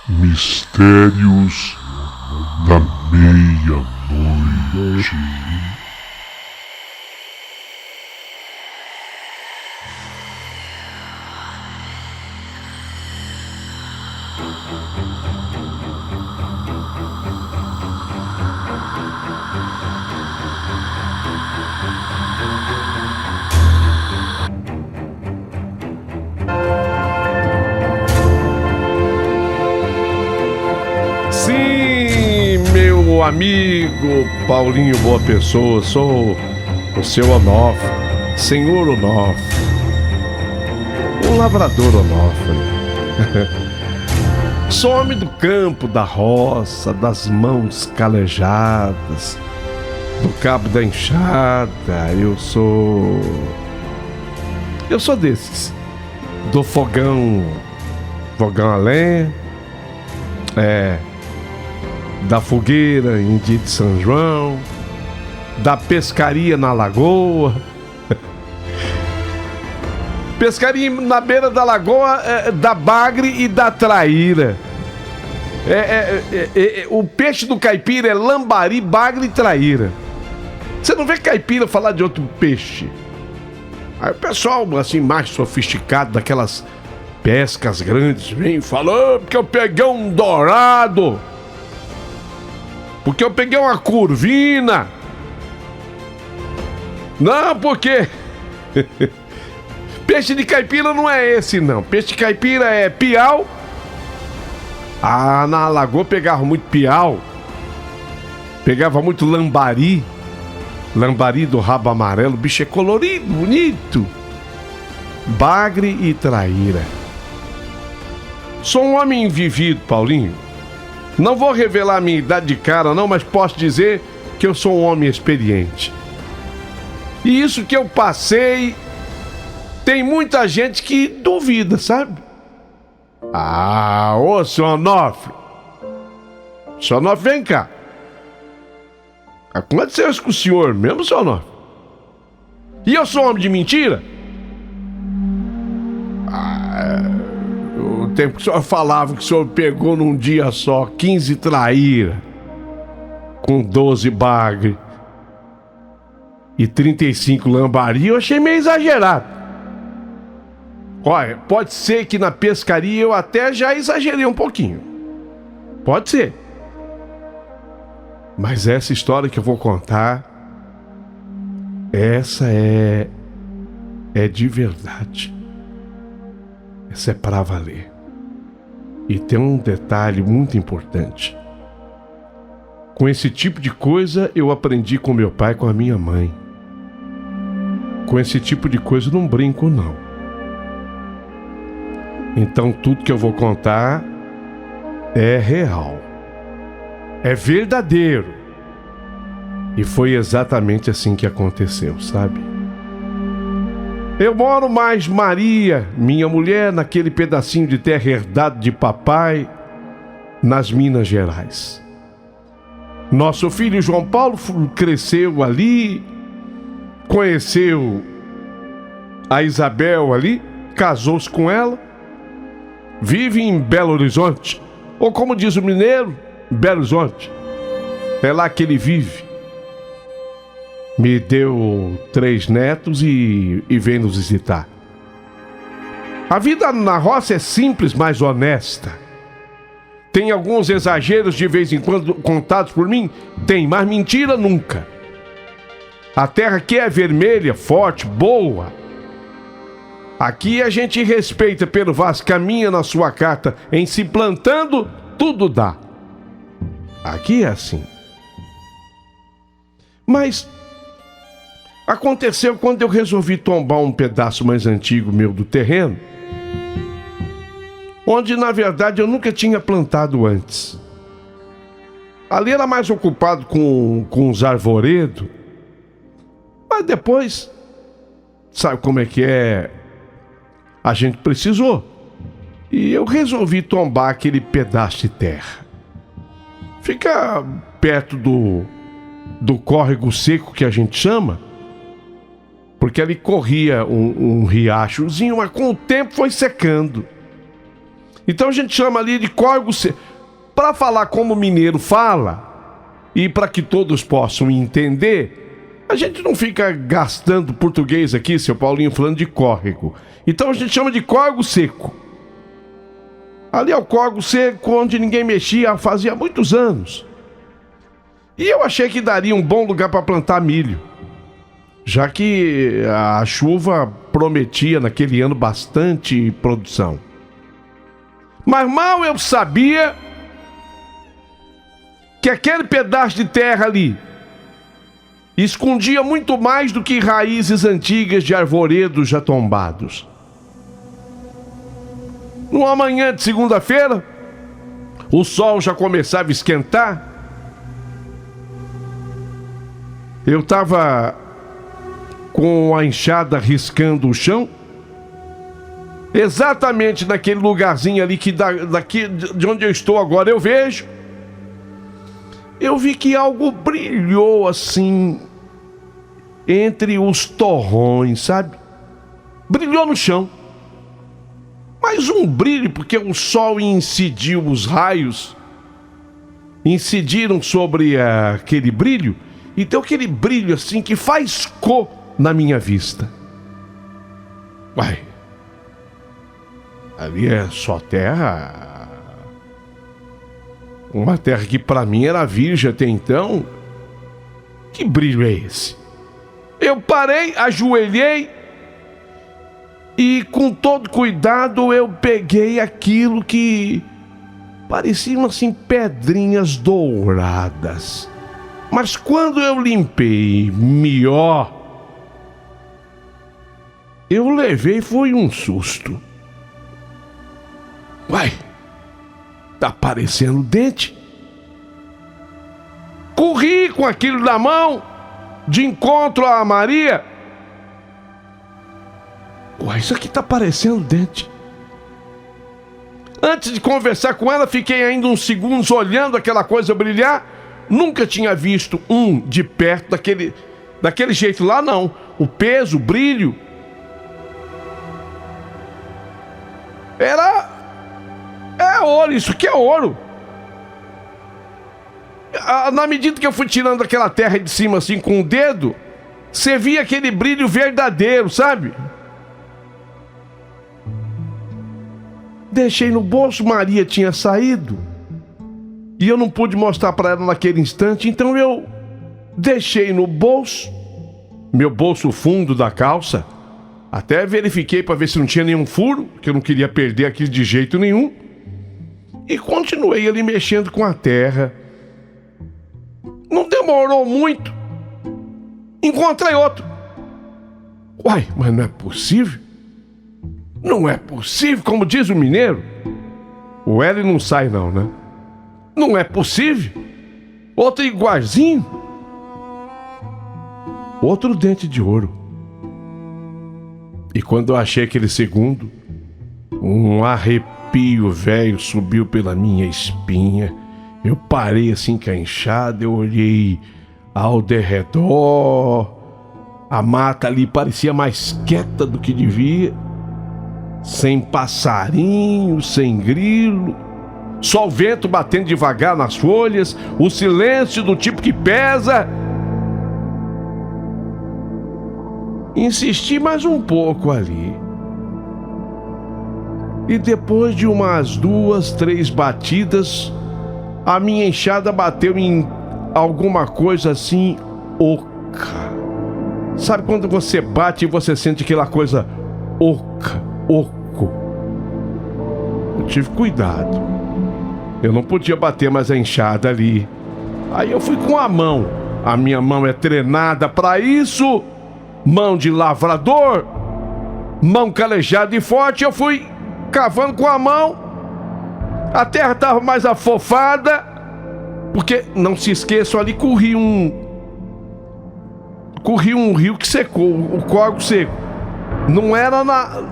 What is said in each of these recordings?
Mistérios da Meia-Noite. Sim, meu amigo Paulinho Boa Pessoa, sou o seu Onofre, senhor Onofre, o lavrador Onofre. Sou homem do campo, da roça, das mãos calejadas, do cabo da enxada. Eu sou desses, do fogão a lenha, da fogueira em dia de São João, da pescaria na lagoa. Pescaria na beira da lagoa, da bagre e da traíra. O peixe do caipira é lambari, bagre e traíra. Você não vê caipira falar de outro peixe. Aí o pessoal, assim, mais sofisticado, daquelas pescas grandes, vem falando porque eu peguei um dourado, porque eu peguei uma curvina. Não, porque peixe de caipira não é esse, não. Peixe de caipira é piau. Na lagoa pegava muito piau, pegava muito lambari. Lambari do rabo amarelo, o bicho é colorido, bonito. Bagre e traíra. Sou um homem vivido, Paulinho. Não vou revelar a minha idade de cara, não, mas posso dizer que eu sou um homem experiente. E isso que eu passei, tem muita gente que duvida, sabe? Ô, senhor Onofre. Senhor Onofre, vem cá. Aconteceu isso com o senhor mesmo, senhor Onofre? E eu sou homem de mentira? O tempo que o senhor falava que o senhor pegou num dia só 15 traíra, com 12 bagre e 35 lambari, eu achei meio exagerado. Olha, pode ser que na pescaria eu até já exagerei um pouquinho. Pode ser. Mas essa história que eu vou contar, essa é de verdade. Essa é pra valer. E tem um detalhe muito importante. Com esse tipo de coisa eu aprendi com meu pai e com a minha mãe. Com esse tipo de coisa eu não brinco, não. Então tudo que eu vou contar é real. É verdadeiro. E foi exatamente assim que aconteceu, sabe? Eu moro mais Maria, minha mulher, naquele pedacinho de terra herdado de papai, nas Minas Gerais. Nosso filho João Paulo cresceu ali, conheceu a Isabel ali, casou-se com ela, vive em Belo Horizonte, ou como diz o mineiro, Belo Horizonte. É lá que ele vive. Me deu 3 netos e vem nos visitar. A vida na roça é simples, mas honesta. Tem alguns exageros de vez em quando contados por mim? Tem, mas mentira nunca. A terra aqui é vermelha, forte, boa. Aqui a gente respeita pelo vaso, caminha na sua carta, em se plantando, tudo dá. Aqui é assim. Mas aconteceu quando eu resolvi tombar um pedaço mais antigo meu do terreno, onde na verdade eu nunca tinha plantado antes. Ali era mais ocupado com os arvoredos, mas depois, sabe como é que é? A gente precisou. E eu resolvi tombar aquele pedaço de terra. Fica perto do córrego seco que a gente chama, porque ali corria um riachozinho, mas com o tempo foi secando. Então a gente chama ali de córrego seco. Para falar como o mineiro fala, e para que todos possam entender, a gente não fica gastando português aqui, seu Paulinho, falando de córrego. Então a gente chama de córrego seco. Ali é o córrego seco onde ninguém mexia fazia muitos anos. E eu achei que daria um bom lugar para plantar milho, já que a chuva prometia naquele ano bastante produção. Mas mal eu sabia que aquele pedaço de terra ali escondia muito mais do que raízes antigas de arvoredos já tombados. Numa manhã de segunda-feira, o sol já começava a esquentar. Eu estava com a enxada riscando o chão, exatamente naquele lugarzinho ali que daqui de onde eu estou agora eu vejo. Eu vi que algo brilhou assim entre os torrões, sabe? Brilhou no chão. Mas um brilho, porque o sol incidiu, os raios incidiram sobre aquele brilho, e deu aquele brilho assim que faiscou na minha vista. Uai, ali é só terra, uma terra que para mim era virgem até então. Que brilho é esse? Eu parei, ajoelhei e com todo cuidado eu peguei aquilo que pareciam assim pedrinhas douradas. Mas quando eu limpei melhor, eu levei foi um susto. Uai, tá parecendo dente. Corri com aquilo na mão, de encontro a Maria. Uai, isso aqui tá parecendo dente. Antes de conversar com ela, fiquei ainda uns segundos olhando aquela coisa brilhar. Nunca tinha visto um de perto daquele jeito lá, não. O peso, o brilho. É ouro, isso aqui é ouro. Na medida que eu fui tirando aquela terra de cima assim com o dedo, você via aquele brilho verdadeiro, sabe? Deixei no bolso, Maria tinha saído e eu não pude mostrar para ela naquele instante, então eu deixei no bolso, meu bolso fundo da calça. Até verifiquei para ver se não tinha nenhum furo, que eu não queria perder aquilo de jeito nenhum. E continuei ali mexendo com a terra. Não demorou muito. Encontrei outro. Uai, mas não é possível? Não é possível, como diz o mineiro. O L não sai não, né? Não é possível. Outro igualzinho. Outro dente de ouro. E quando eu achei aquele segundo, um arrepio velho subiu pela minha espinha. Eu parei assim com a enxada, eu olhei ao derredor. A mata ali parecia mais quieta do que devia. Sem passarinho, sem grilo. Só o vento batendo devagar nas folhas. O silêncio do tipo que pesa. Insisti mais um pouco ali. E depois de umas 2, 3 batidas, a minha enxada bateu em alguma coisa assim oca. Sabe quando você bate e você sente aquela coisa oca, oco? Eu tive cuidado. Eu não podia bater mais a enxada ali. Aí eu fui com a mão. A minha mão é treinada para isso. Mão de lavrador. Mão calejada e forte. Eu fui cavando com a mão. A terra estava mais afofada. Porque, não se esqueçam, ali corria um rio que secou, o córrego seco. Não era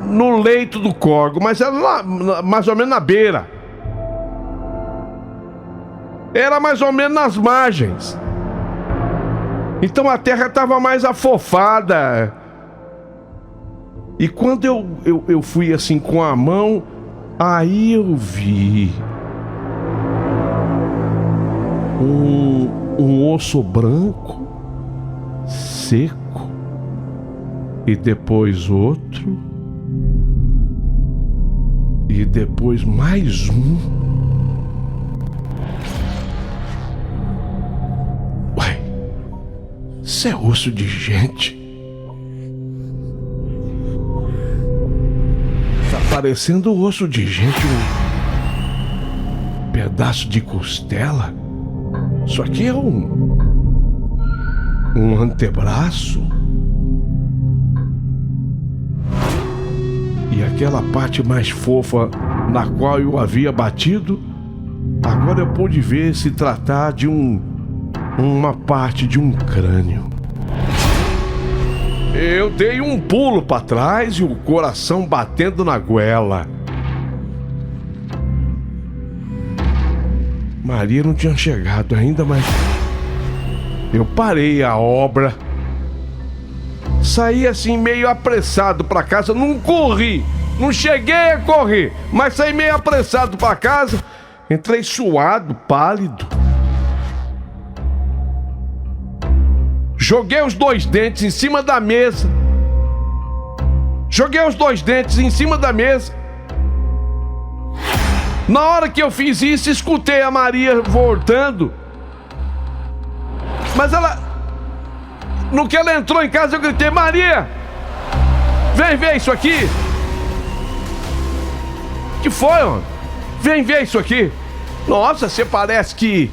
no leito do córrego, mas era mais ou menos na beira. Era mais ou menos nas margens. Então a terra estava mais afofada. E quando eu fui assim com a mão, Aí eu vi um osso branco, seco, e depois outro, e depois mais um. Ué, isso é osso de gente. Tá parecendo osso de gente, um pedaço de costela. Isso aqui é um antebraço. E aquela parte mais fofa na qual eu havia batido, agora eu pude ver se tratar de uma parte de um crânio. Eu dei um pulo para trás e o coração batendo na goela. Maria não tinha chegado ainda, mas eu parei a obra. Saí assim meio apressado para casa, não corri, não cheguei a correr, mas saí meio apressado para casa. Entrei suado, pálido. Joguei os 2 dentes em cima da mesa. Na hora que eu fiz isso, escutei a Maria voltando. Mas no que ela entrou em casa, eu gritei: Maria, vem ver isso aqui. Que foi, homem? Vem ver isso aqui. Nossa, você parece que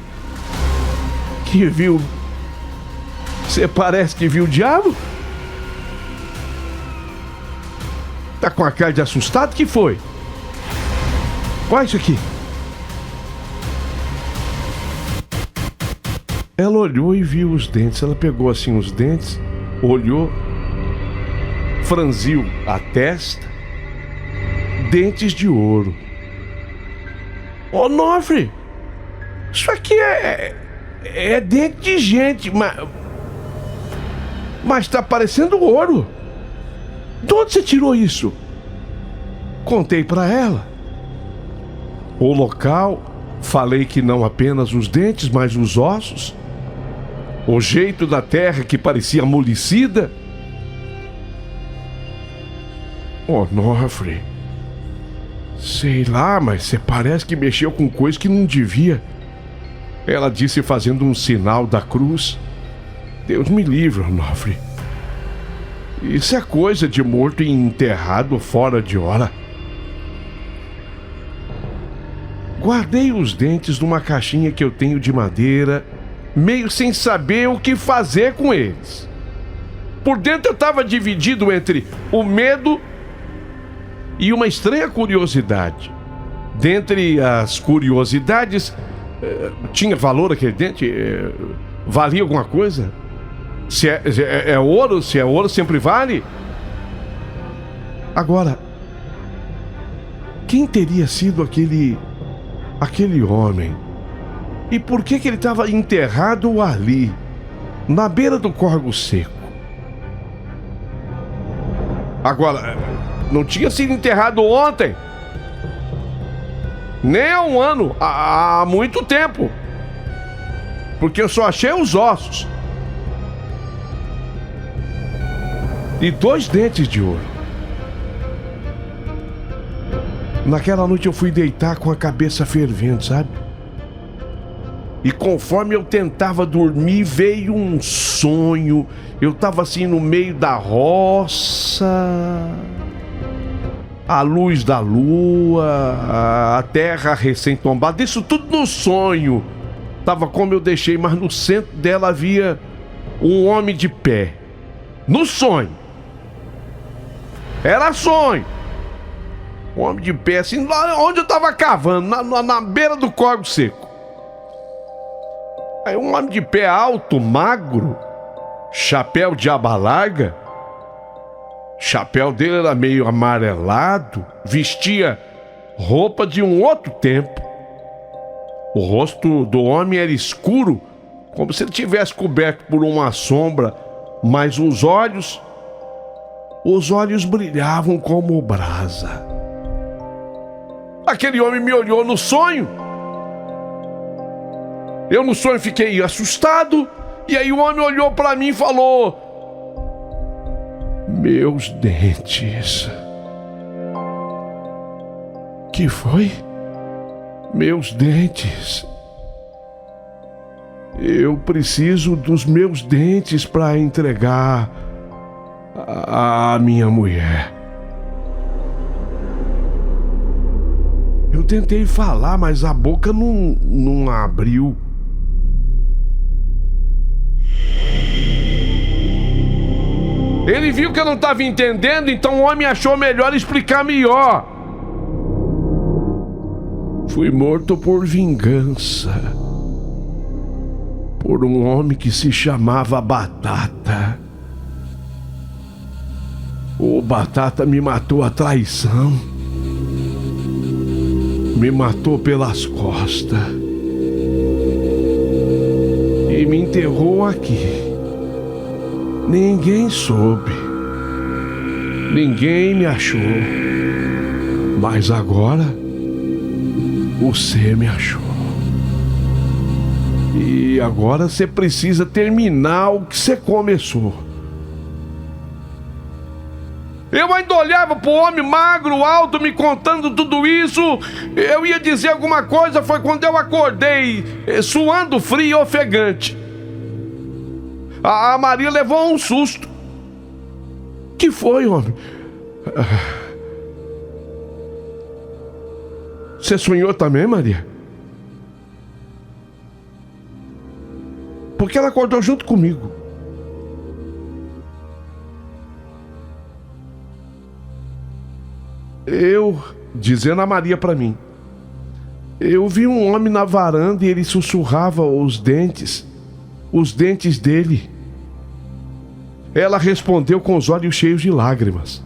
viu. Você parece que viu o diabo? Tá com a cara de assustado? Que foi? Olha isso aqui. Ela olhou e viu os dentes. Ela pegou assim os dentes, olhou, franziu a testa. Dentes de ouro. Ô, Nofre, isso aqui é dente de gente, mas tá parecendo ouro. De onde você tirou isso? Contei pra ela o local, falei que não apenas os dentes, mas os ossos, o jeito da terra que parecia amolecida. Ô, Nofre, sei lá, mas você parece que mexeu com coisa que não devia. Ela disse fazendo um sinal da cruz. Deus me livre, Onofre. Isso é coisa de morto e enterrado fora de hora. Guardei os dentes numa caixinha que eu tenho de madeira, meio sem saber o que fazer com eles. Por dentro eu estava dividido entre o medo e uma estranha curiosidade. Dentre as curiosidades, tinha valor aquele dente? Valia alguma coisa? Se é ouro, se é ouro sempre vale. Agora, quem teria sido aquele homem? E por que ele estava enterrado ali, na beira do córrego seco? Agora, não tinha sido enterrado ontem, nem há um ano, há muito tempo, porque eu só achei os ossos e 2 dentes de ouro. Naquela noite eu fui deitar com a cabeça fervendo, sabe? E conforme eu tentava dormir, veio um sonho. Eu tava assim no meio da roça, a luz da lua, a terra recém-tombada, isso tudo no sonho. Tava como eu deixei, mas no centro dela havia um homem de pé. No sonho. Era sonho. Um homem de pé, assim, lá onde eu tava cavando, na beira do córrego seco. Aí um homem de pé alto, magro, chapéu de aba larga. Chapéu dele era meio amarelado, vestia roupa de um outro tempo. O rosto do homem era escuro, como se ele tivesse coberto por uma sombra, mas os olhos brilhavam como brasa. Aquele homem me olhou no sonho. Eu no sonho fiquei assustado. E aí o homem olhou para mim e falou: meus dentes. Que foi? Meus dentes. Eu preciso dos meus dentes para entregar a minha mulher. Eu tentei falar, mas a boca não abriu. Ele viu que eu não estava entendendo, então o homem achou melhor explicar melhor. Fui morto por vingança. Por um homem que se chamava Batata. O Batata me matou à traição. Me matou pelas costas. E me enterrou aqui. Ninguém soube. Ninguém me achou. Mas agora, você me achou. E agora você precisa terminar o que você começou. Eu ainda olhava pro homem magro, alto, me contando tudo isso. Eu ia dizer alguma coisa, foi quando eu acordei, suando frio e ofegante. A Maria levou um susto. Que foi, homem? Você sonhou também, Maria? Porque ela acordou junto comigo. Dizendo a Maria pra mim, eu vi um homem na varanda e ele sussurrava os dentes dele. Ela respondeu com os olhos cheios de lágrimas.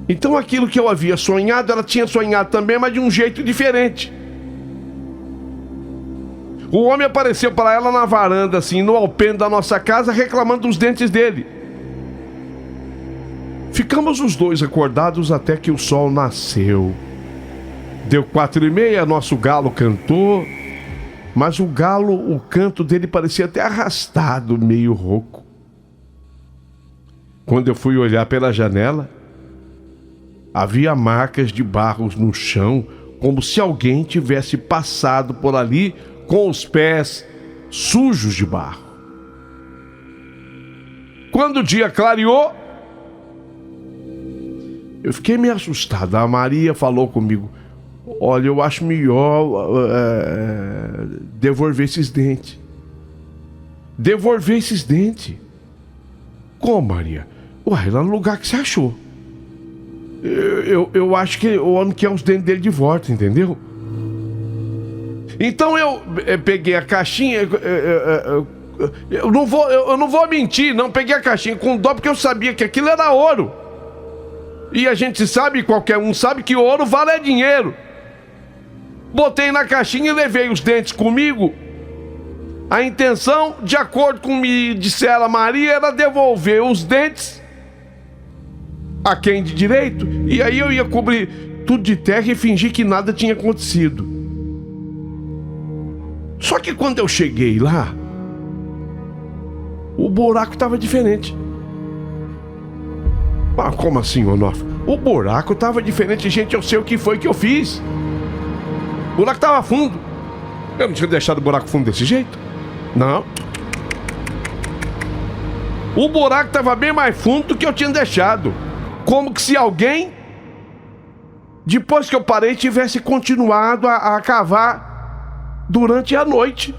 Então aquilo que eu havia sonhado, ela tinha sonhado também, mas de um jeito diferente. O homem apareceu para ela na varanda, assim, no alpendre da nossa casa, reclamando dos dentes dele. Ficamos os dois acordados até que o sol nasceu. Deu 4:30, nosso galo cantou. Mas o canto dele parecia até arrastado, meio rouco. Quando eu fui olhar pela janela, havia marcas de barros no chão, como se alguém tivesse passado por ali com os pés sujos de barro. Quando o dia clareou, eu fiquei meio assustado. A Maria falou comigo: olha, eu acho melhor devolver esses dentes. Devolver esses dentes? Como, Maria? Uai, lá no lugar que você achou. Eu acho que o homem quer os dentes dele de volta, entendeu? Então eu peguei a caixinha. Eu não vou mentir, não. Peguei a caixinha com dó porque eu sabia que aquilo era ouro. E a gente sabe, qualquer um sabe, que ouro vale dinheiro. Botei na caixinha e levei os dentes comigo. A intenção, de acordo com me disseram a Maria, era devolver os dentes a quem de direito. E aí eu ia cobrir tudo de terra e fingir que nada tinha acontecido. Só que quando eu cheguei lá, o buraco estava diferente. Ah, como assim, Onofre? O buraco estava diferente, gente. Eu sei o que foi que eu fiz. O buraco estava fundo. Eu não tinha deixado o buraco fundo desse jeito. Não. O buraco estava bem mais fundo do que eu tinha deixado. Como que se alguém, depois que eu parei, tivesse continuado a cavar durante a noite.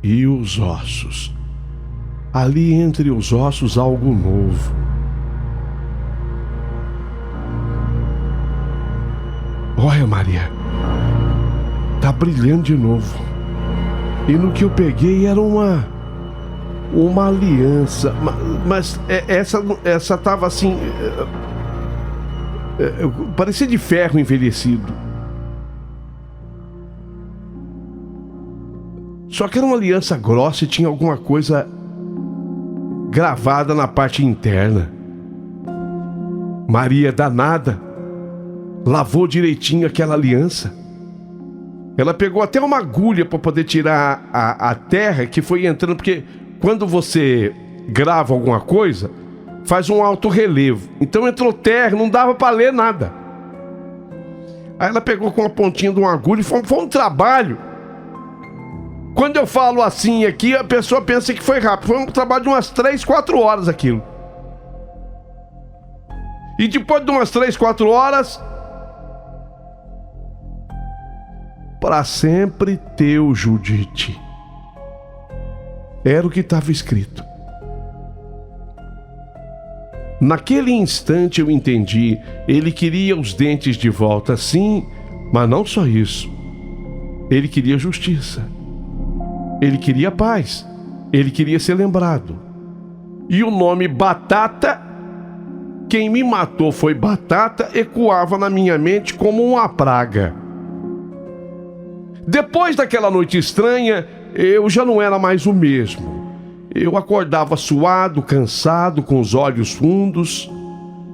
E os ossos? Ali entre os ossos, algo novo. Olha, Maria, tá brilhando de novo. E no que eu peguei era uma aliança, mas essa tava assim, parecia de ferro envelhecido. Só que era uma aliança grossa e tinha alguma coisa gravada na parte interna. Maria danada lavou direitinho aquela aliança. Ela pegou até uma agulha para poder tirar a terra que foi entrando, porque quando você grava alguma coisa, faz um alto relevo. Então entrou terra, não dava para ler nada. Aí ela pegou com a pontinha de uma agulha e foi um trabalho. Quando eu falo assim aqui, a pessoa pensa que foi rápido. Foi um trabalho de umas 3, 4 horas aquilo. E depois de umas 3, 4 horas, para sempre teu, Judite. Era o que estava escrito. Naquele instante eu entendi, ele queria os dentes de volta, sim, mas não só isso. Ele queria justiça. Ele queria paz. Ele queria ser lembrado. E o nome Batata, quem me matou foi Batata, ecoava na minha mente como uma praga. Depois daquela noite estranha, eu já não era mais o mesmo. Eu acordava suado, cansado, com os olhos fundos.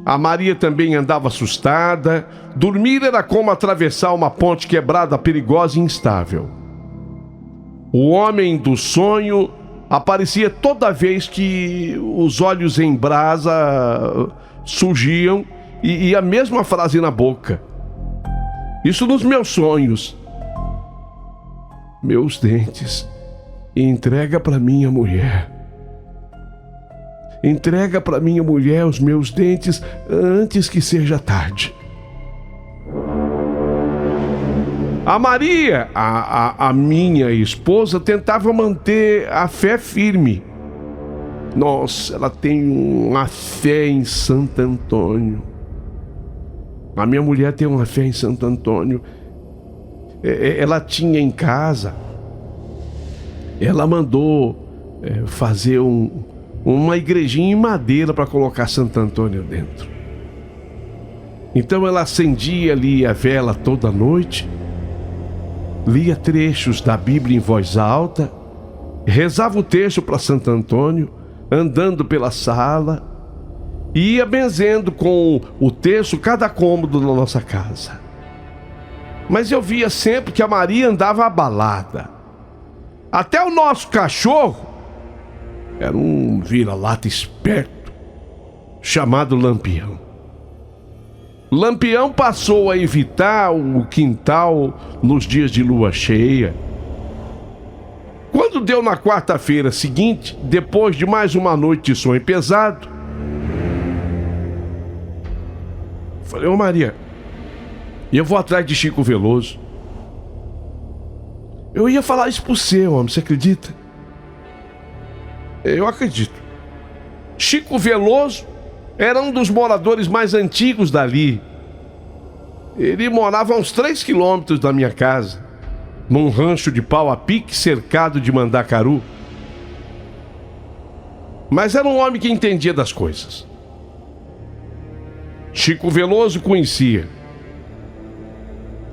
A Maria também andava assustada. Dormir era como atravessar uma ponte quebrada, perigosa e instável. O homem do sonho aparecia toda vez que os olhos em brasa surgiam e a mesma frase na boca. Isso nos meus sonhos. Meus dentes, entrega para minha mulher. Entrega para minha mulher os meus dentes antes que seja tarde. A Maria, a minha esposa, tentava manter a fé firme. Nossa, ela tem uma fé em Santo Antônio. A minha mulher tem uma fé em Santo Antônio. Ela tinha em casa, ela mandou fazer uma igrejinha em madeira para colocar Santo Antônio dentro. Então ela acendia ali a vela toda noite, lia trechos da Bíblia em voz alta, rezava o texto para Santo Antônio, andando pela sala, e ia benzendo com o texto cada cômodo da nossa casa. Mas eu via sempre que a Maria andava abalada. Até o nosso cachorro era um vira-lata esperto, chamado Lampião. Lampião passou a evitar o quintal nos dias de lua cheia. Quando deu na quarta-feira seguinte, depois de mais uma noite de sonho pesado, falei: ô Maria, eu vou atrás de Chico Veloso. Eu ia falar isso pro seu, homem, você acredita? Eu acredito. Chico Veloso era um dos moradores mais antigos dali. Ele morava a uns 3 quilômetros da minha casa, num rancho de pau a pique cercado de mandacaru. Mas era um homem que entendia das coisas. Chico Veloso conhecia.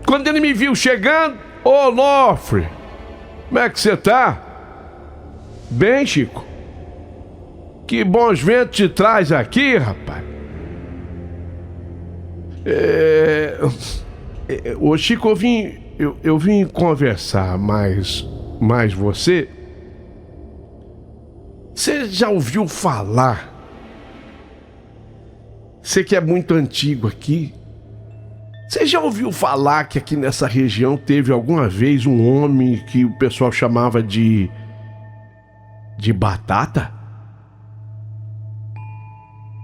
Quando ele me viu chegando: ô Nofre, como é que você tá? Bem, Chico. Que bons ventos te traz aqui, rapaz. Ô Chico, eu vim conversar mais você. Você já ouviu falar? Você que é muito antigo aqui. Você já ouviu falar que aqui nessa região teve alguma vez um homem que o pessoal chamava de Batata?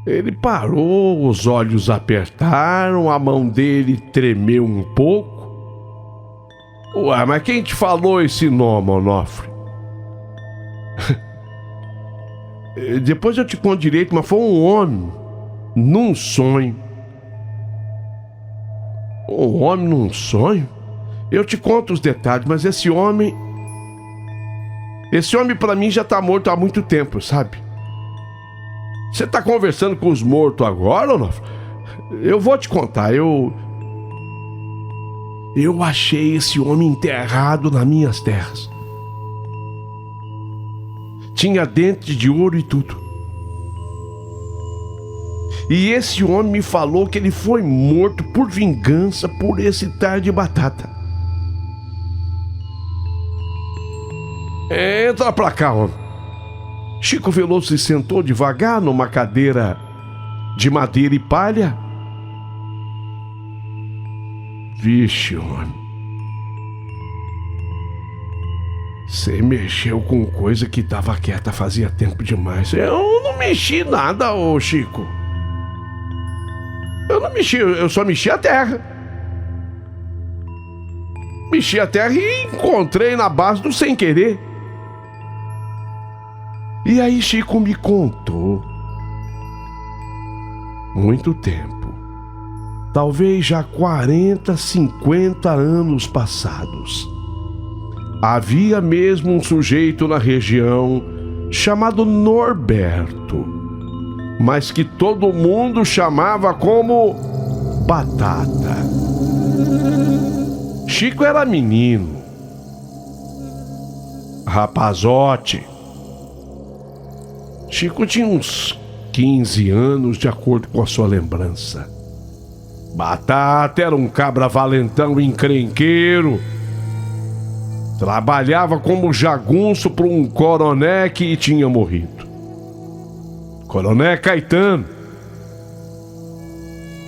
Ele parou, os olhos apertaram, a mão dele tremeu um pouco. Ué, mas quem te falou esse nome, Onofre? Depois eu te conto direito, mas foi um homem, num sonho. Um homem num sonho? Eu te conto os detalhes, mas esse homem pra mim já tá morto há muito tempo, sabe? Você tá conversando com os mortos agora, ou não? Eu vou te contar, eu achei esse homem enterrado nas minhas terras. Tinha dentes de ouro e tudo. E esse homem me falou que ele foi morto por vingança por esse tal de Batata. Entra pra cá, homem. Chico Veloso se sentou devagar numa cadeira de madeira e palha. Vixe, homem. Você mexeu com coisa que tava quieta fazia tempo demais. Eu não mexi nada, ô Chico. Eu não mexi, eu só mexi a terra. Mexi a terra e encontrei na base do sem querer. E aí Chico me contou. Muito tempo. Talvez já 40, 50 anos passados. Havia mesmo um sujeito na região chamado Norberto, mas que todo mundo chamava como Batata. Chico era menino, rapazote. Chico tinha uns 15 anos, de acordo com a sua lembrança. Batata era um cabra valentão encrenqueiro. Trabalhava como jagunço para um coroné que tinha morrido. Coroné Caetano.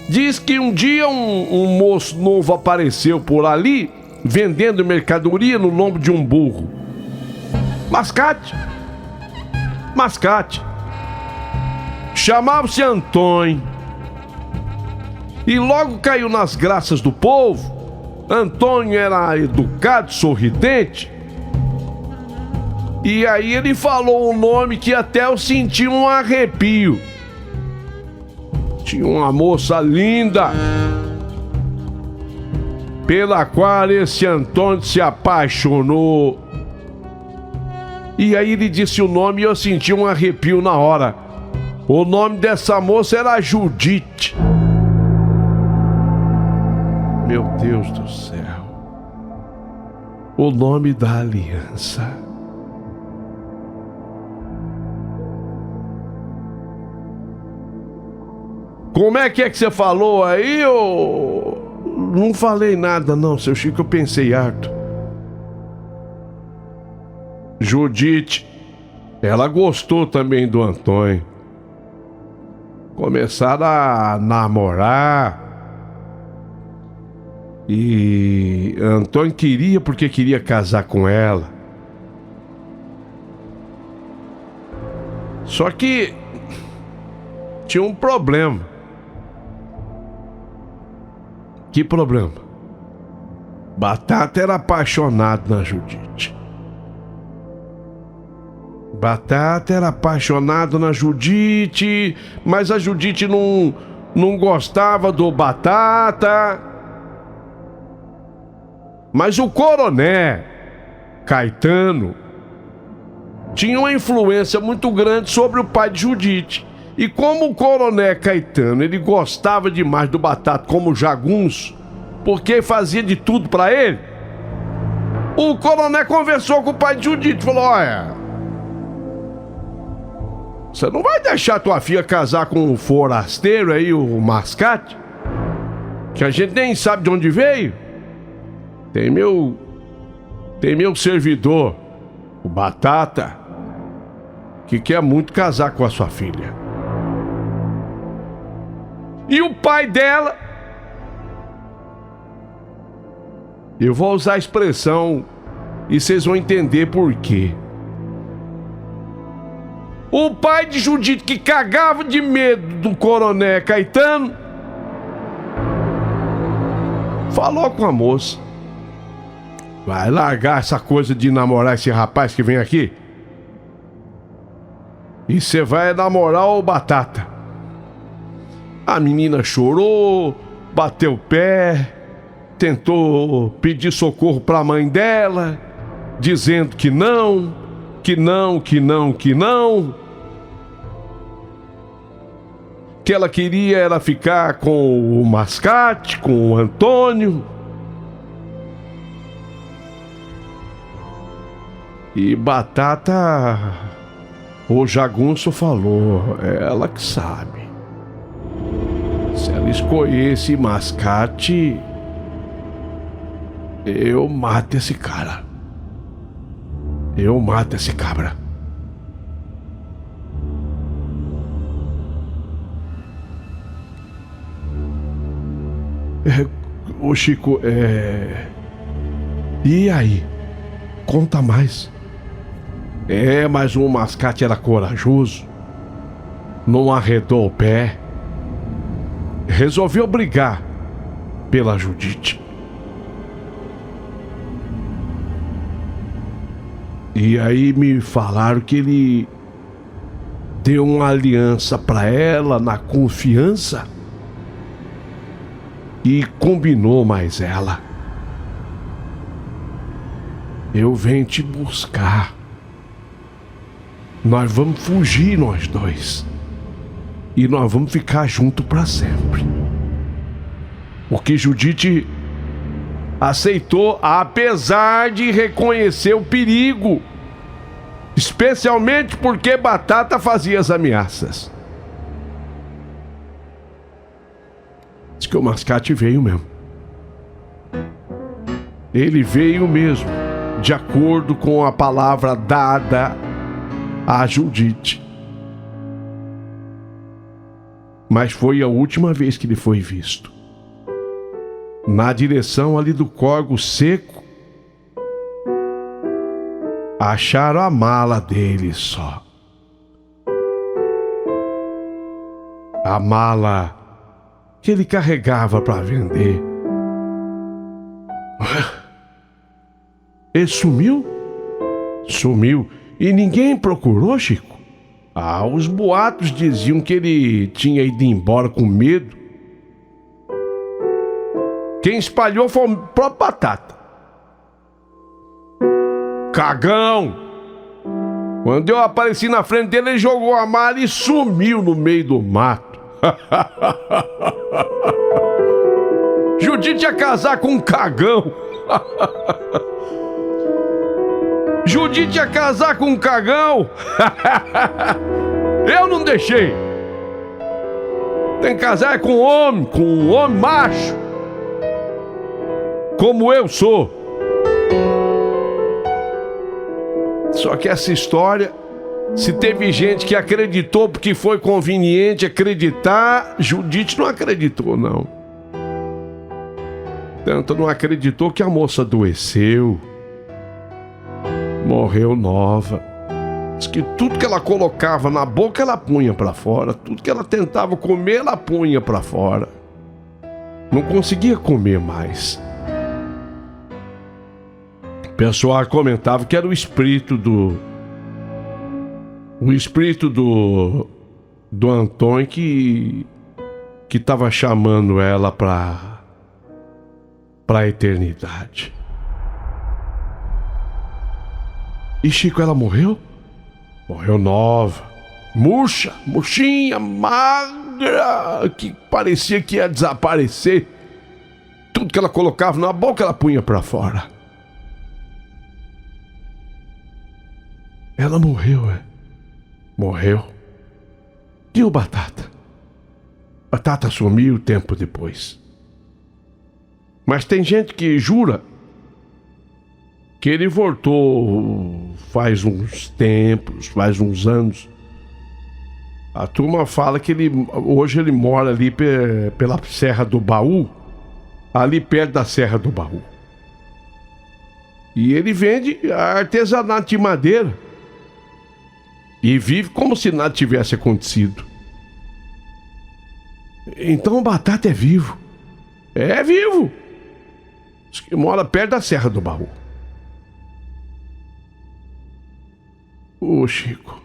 Diz que um dia um moço novo apareceu por ali, vendendo mercadoria no lombo de um burro. Mascate. Chamava-se Antônio. E logo caiu nas graças do povo. Antônio era educado, sorridente. E aí ele falou um nome que até eu senti um arrepio. Tinha uma moça linda, pela qual esse Antônio se apaixonou. E aí ele disse o nome e eu senti um arrepio na hora. O nome dessa moça era Judite. Meu Deus do céu. O nome da aliança. Como é que você falou aí, ô? Não falei nada não, seu Chico, eu pensei harto. Judite. Ela gostou também do Antônio. Começaram a namorar. E Antônio queria porque queria casar com ela. Só que tinha um problema. Que problema? Batata era apaixonado na Judite. Batata era apaixonado na Judite, mas a Judite não gostava do Batata. Mas o coroné Caetano tinha uma influência muito grande sobre o pai de Judite. E como o coroné Caetano, ele gostava demais do Batata como jagunço, porque fazia de tudo pra ele, o coroné conversou com o pai de Judite, falou: olha, você não vai deixar tua filha casar com o forasteiro aí, o Mascate, que a gente nem sabe de onde veio? Tem meu servidor, o Batata, que quer muito casar com a sua filha. E o pai dela, eu vou usar a expressão e vocês vão entender por quê. O pai de Judite, que cagava de medo do coroné Caetano, falou com a moça: vai largar essa coisa de namorar esse rapaz que vem aqui, e você vai namorar o Batata. A menina chorou, bateu o pé, tentou pedir socorro para a mãe dela, dizendo que não. Que ela queria era ficar com o Mascate, com o Antônio. E Batata, o jagunço falou: ela que sabe. escolher esse mascate, eu mato esse cara. Eu mato esse cabra. Ô Chico, e aí? Conta mais. Mas o mascate era corajoso. Não arredou o pé. Resolveu brigar pela Judite. E aí me falaram que ele deu uma aliança pra ela na confiança e combinou mais ela. Eu venho te buscar. Nós vamos fugir, nós dois. E nós vamos ficar juntos pra sempre. Porque Judite aceitou, apesar de reconhecer o perigo. Especialmente porque Batata fazia as ameaças. Diz que o mascate veio mesmo. Ele veio mesmo, de acordo com a palavra dada a Judite. Mas foi a última vez que ele foi visto. Na direção ali do córrego seco, acharam a mala dele só. A mala que ele carregava para vender. Ele sumiu? Sumiu. E ninguém procurou, Chico? Os boatos diziam que ele tinha ido embora com medo. Quem espalhou foi o próprio Batata. Cagão! Quando eu apareci na frente dele, ele jogou a mala e sumiu no meio do mato. Judite ia casar com um cagão. Judite ia casar com um cagão. Eu não deixei. Tem que casar com um homem macho, como eu sou. Só que essa história, se teve gente que acreditou porque foi conveniente acreditar, Judite não acreditou, não. Tanto não acreditou que a moça adoeceu, morreu nova. Diz que tudo que ela colocava na boca, ela punha pra fora. Tudo que ela tentava comer, ela punha pra fora. Não conseguia comer mais. O pessoal comentava que era o espírito do Antônio que estava chamando ela para a eternidade. E Chico, ela morreu? Morreu nova, murchinha, magra, que parecia que ia desaparecer. Tudo que ela colocava na boca, ela punha para fora. Ela morreu, Morreu. E o Batata? Batata sumiu tempo depois. Mas tem gente que jura que ele voltou faz uns tempos, faz uns anos. A turma fala que hoje ele mora ali pela Serra do Baú, ali perto da Serra do Baú. E ele vende artesanato de madeira. E vive como se nada tivesse acontecido. Então o Batata é vivo. É vivo. Diz que mora perto da Serra do Baú. Ô Chico.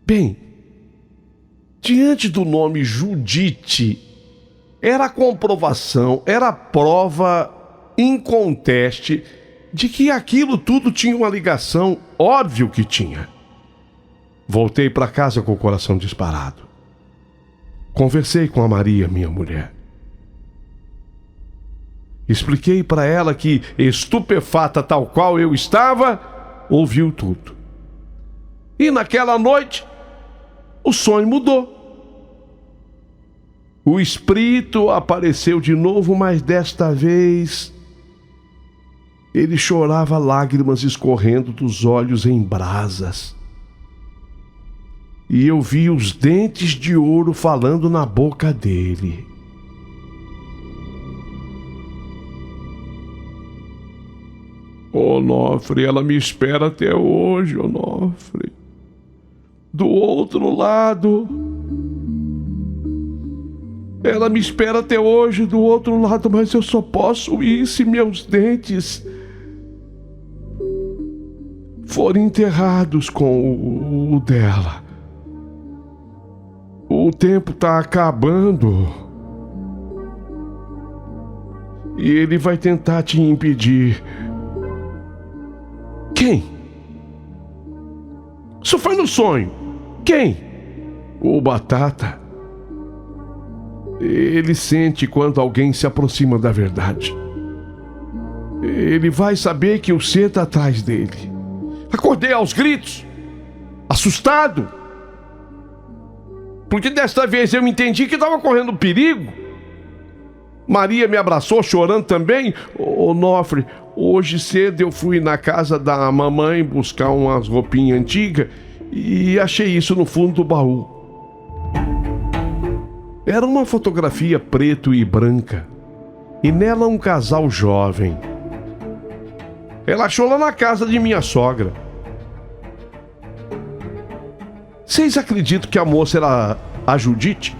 Bem, diante do nome Judite, era a comprovação, era a prova inconteste de que aquilo tudo tinha uma ligação. Óbvio que tinha. Voltei para casa com o coração disparado. Conversei com a Maria, minha mulher. Expliquei para ela que, estupefata tal qual eu estava, ouviu tudo. E naquela noite, o sonho mudou. O espírito apareceu de novo, mas desta vez ele chorava, lágrimas escorrendo dos olhos em brasas. E eu vi os dentes de ouro falando na boca dele. Onofre, ela me espera até hoje, Onofre. Do outro lado. Ela me espera até hoje do outro lado, mas eu só posso ir se meus dentes forem enterrados com o dela. O tempo tá acabando. E ele vai tentar te impedir. Quem? Isso foi no sonho. Quem? O Batata. Ele sente quando alguém se aproxima da verdade. Ele vai saber que o ser está atrás dele. Acordei aos gritos, assustado, porque desta vez eu entendi que estava correndo perigo. Maria me abraçou chorando também. Onofre, hoje cedo eu fui na casa da mamãe buscar umas roupinhas antigas e achei isso no fundo do baú. Era uma fotografia preto e branca, e nela um casal jovem. Ela achou lá na casa de minha sogra. Vocês acreditam que a moça era a Judite?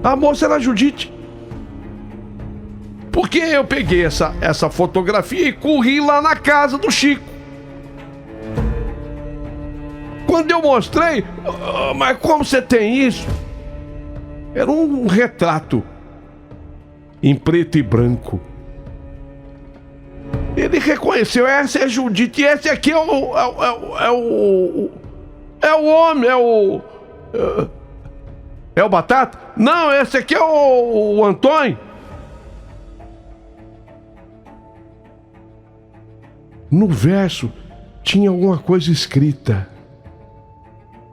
A moça era a Judite. Porque eu peguei essa fotografia e corri lá na casa do Chico. Quando eu mostrei, mas como você tem isso? Era um retrato em preto e branco. Ele reconheceu, essa é a Judite, e esse aqui é o homem, é o Batata? Não, esse aqui é o Antônio. No verso tinha alguma coisa escrita.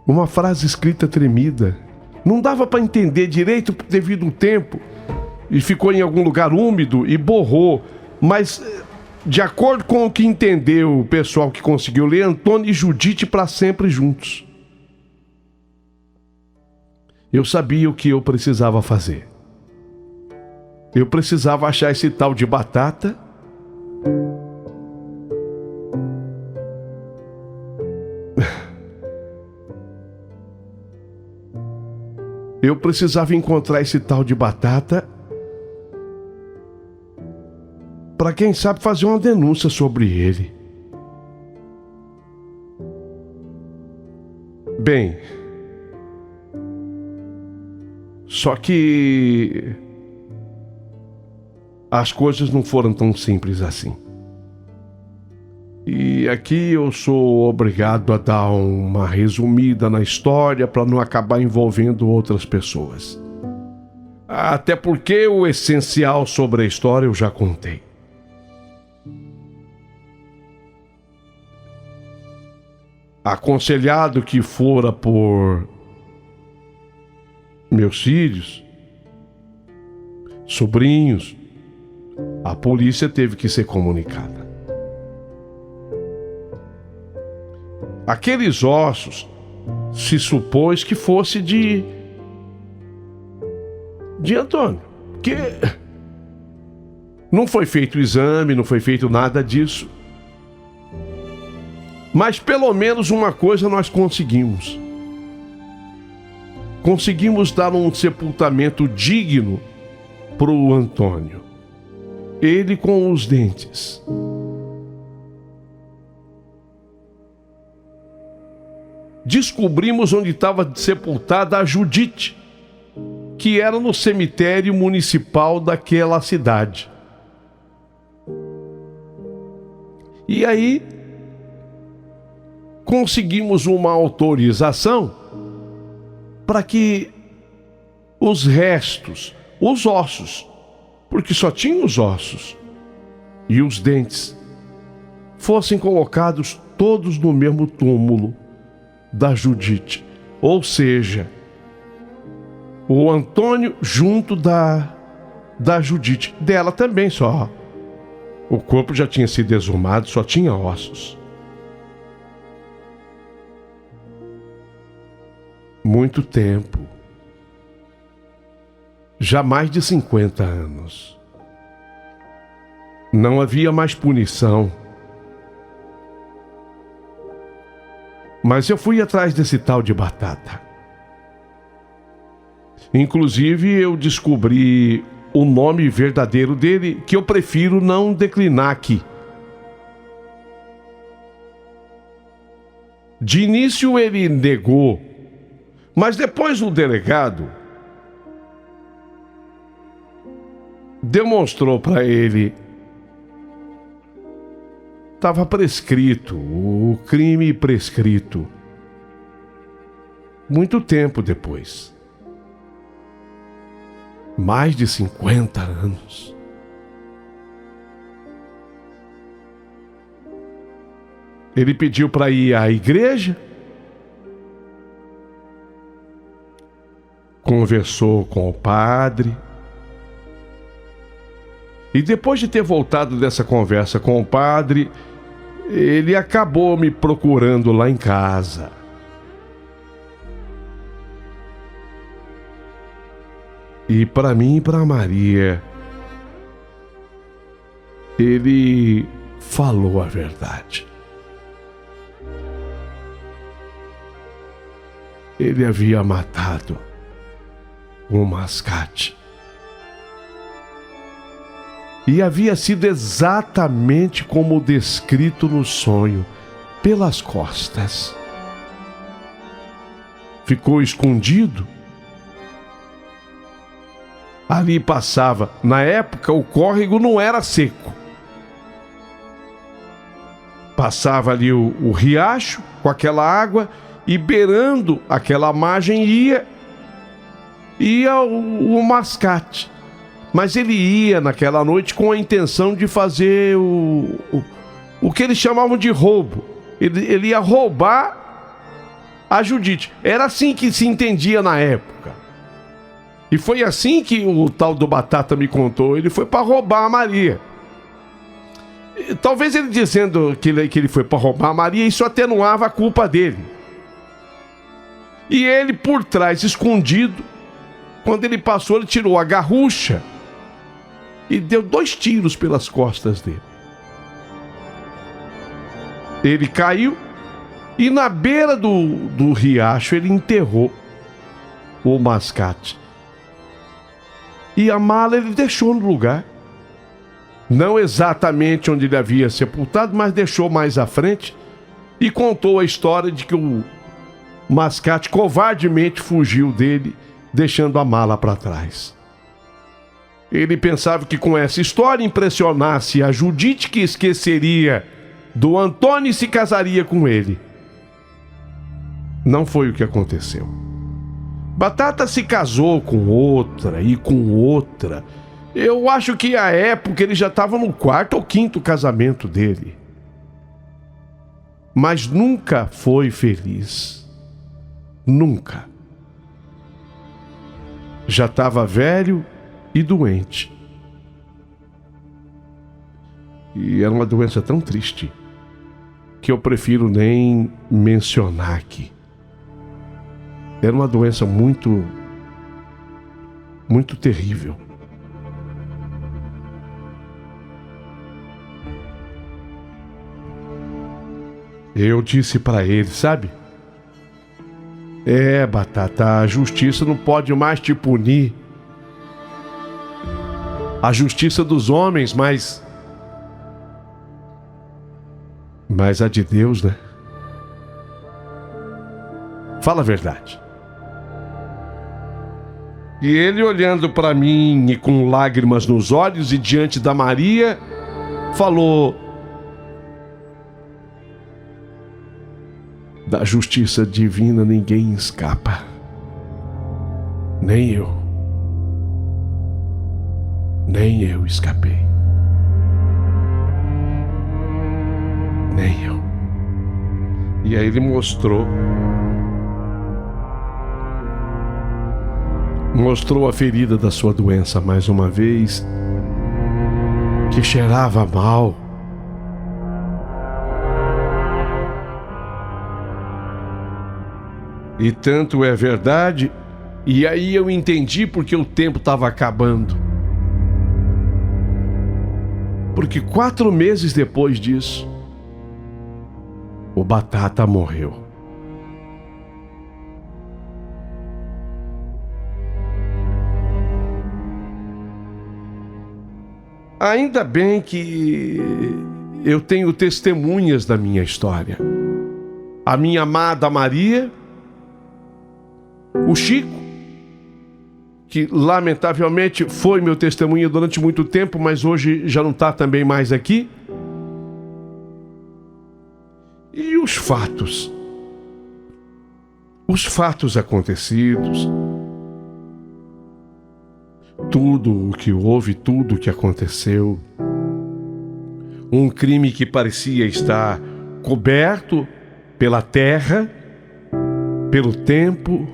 Uma frase escrita tremida. Não dava para entender direito devido ao tempo. E ficou em algum lugar úmido e borrou. Mas, de acordo com o que entendeu o pessoal que conseguiu ler, Antônio e Judite para sempre juntos. Eu sabia o que eu precisava fazer. Eu precisava achar esse tal de Batata. Eu precisava encontrar esse tal de Batata para quem sabe fazer uma denúncia sobre ele. Bem, só que as coisas não foram tão simples assim. E aqui eu sou obrigado a dar uma resumida na história para não acabar envolvendo outras pessoas. Até porque o essencial sobre a história eu já contei. Aconselhado que fora por meus filhos, sobrinhos, a polícia teve que ser comunicada. Aqueles ossos se supôs que fosse de Antônio, que não foi feito o exame, não foi feito nada disso. Mas pelo menos uma coisa nós conseguimos. Conseguimos dar um sepultamento digno pro Antônio. Ele com os dentes. Descobrimos onde estava sepultada a Judite, que era no cemitério municipal daquela cidade. E aí conseguimos uma autorização para que os restos, os ossos, porque só tinha os ossos e os dentes, fossem colocados todos no mesmo túmulo da Judite, Ou seja, o Antônio junto da Judite. Dela também só. O corpo já tinha sido exumado, só tinha ossos. Muito tempo. Já mais de 50 anos. Não havia mais punição. Mas eu fui atrás desse tal de Batata. Inclusive, eu descobri o nome verdadeiro dele, que eu prefiro não declinar aqui. De início ele negou, mas depois o delegado demonstrou para ele. Estava prescrito, o crime prescrito. Muito tempo depois. Mais de 50 anos. Ele pediu para ir à igreja. Conversou com o padre. E depois de ter voltado dessa conversa com o padre, ele acabou me procurando lá em casa. E para mim e para Maria, ele falou a verdade. Ele havia matado o Mascate. E havia sido exatamente como descrito no sonho, pelas costas. Ficou escondido. Ali passava. Na época, o córrego não era seco. Passava ali o riacho com aquela água e beirando aquela margem ia o Mascate. Mas ele ia naquela noite com a intenção de fazer o que eles chamavam de roubo. Ele ia roubar a Judite. Era assim que se entendia na época. E foi assim que o tal do Batata me contou. Ele foi para roubar a Maria. Talvez ele dizendo que ele foi para roubar a Maria, isso atenuava a culpa dele. E ele por trás, escondido, quando ele passou, ele tirou a garrucha e deu 2 tiros pelas costas dele. Ele caiu e na beira do riacho ele enterrou o Mascate. E a mala ele deixou no lugar. Não exatamente onde ele havia sepultado, mas deixou mais à frente e contou a história de que o Mascate covardemente fugiu dele, deixando a mala para trás. Ele pensava que com essa história impressionasse a Judite, que esqueceria do Antônio e se casaria com ele. Não foi o que aconteceu. Batata se casou com outra e com outra. Eu acho que à época ele já estava no 4º ou 5º casamento dele. Mas nunca foi feliz. Nunca. Já estava velho e doente. E era uma doença tão triste que eu prefiro nem mencionar aqui. Era uma doença muito terrível. Eu disse para ele, sabe? Batata, a justiça não pode mais te punir. A justiça dos homens, mas a de Deus, né? Fala a verdade. E ele olhando para mim e com lágrimas nos olhos e diante da Maria, falou: da justiça divina ninguém escapa. Nem eu. Nem eu escapei. Nem eu. E aí ele mostrou mostrou a ferida da sua doença mais uma vez, que cheirava mal. E tanto é verdade, e aí eu entendi porque o tempo estava acabando. Porque 4 meses depois disso, o Batata morreu. Ainda bem que eu tenho testemunhas da minha história. A minha amada Maria, o Chico, que lamentavelmente foi meu testemunho durante muito tempo, mas hoje já não está também mais aqui. E os fatos acontecidos, tudo o que houve, tudo o que aconteceu, um crime que parecia estar coberto pela terra, pelo tempo,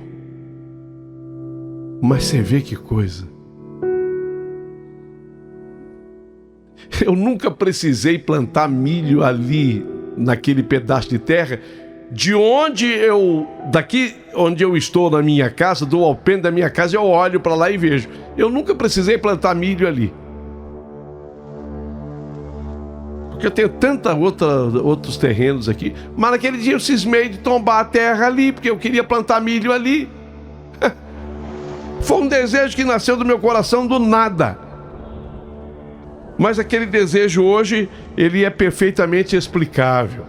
mas você vê que coisa. Eu nunca precisei plantar milho ali, naquele pedaço de terra, daqui onde eu estou na minha casa, do alpendre da minha casa, eu olho para lá e vejo. Eu nunca precisei plantar milho ali. Porque eu tenho outros terrenos aqui. Mas naquele dia eu cismei de tombar a terra ali, porque eu queria plantar milho ali. Foi um desejo que nasceu do meu coração do nada. Mas aquele desejo hoje, ele é perfeitamente explicável.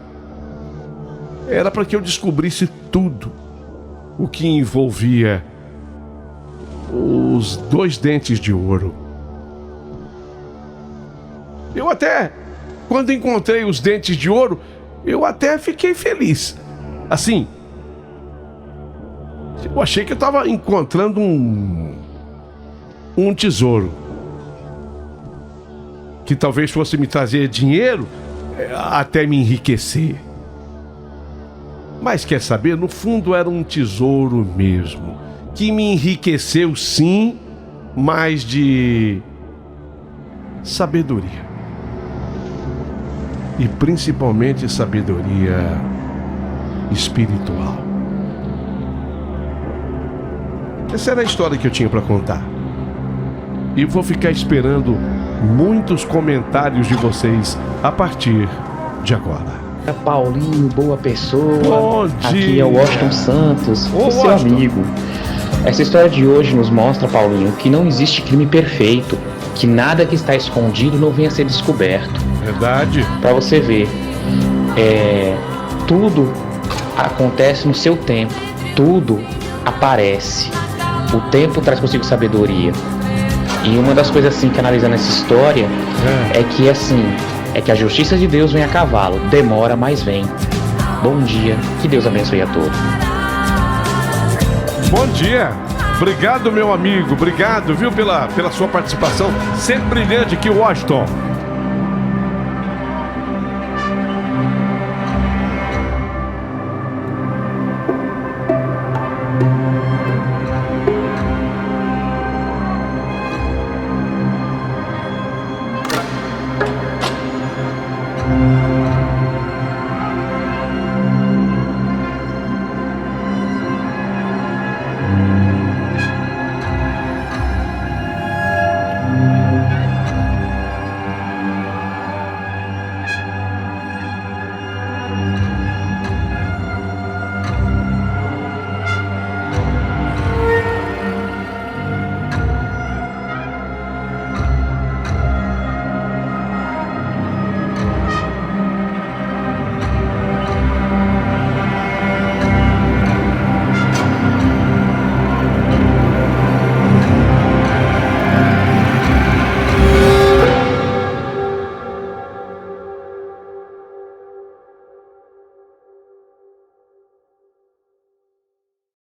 Era para que eu descobrisse tudo o que envolvia os 2 dentes de ouro. Eu até, quando encontrei os dentes de ouro, eu até fiquei feliz. Assim, eu achei que eu estava encontrando um tesouro que talvez fosse me trazer dinheiro, até me enriquecer. Mas quer saber? No fundo era um tesouro mesmo, que me enriqueceu sim, mas de sabedoria. E principalmente sabedoria espiritual. Essa era a história que eu tinha para contar. E vou ficar esperando muitos comentários de vocês a partir de agora. Paulinho, boa pessoa. Bom dia. Aqui é o Washington Santos, Ô, o seu Washington. amigo. Essa história de hoje nos mostra, Paulinho, que não existe crime perfeito, que nada que está escondido não venha a ser descoberto. Verdade. Para você ver, tudo acontece no seu tempo, tudo aparece. O tempo traz consigo sabedoria. E uma das coisas assim que analisando essa história é que a justiça de Deus vem a cavalo, demora, mas vem. Bom dia, que Deus abençoe a todos. Bom dia. Obrigado, meu amigo. Obrigado, viu, pela sua participação sempre brilhante aqui, Washington.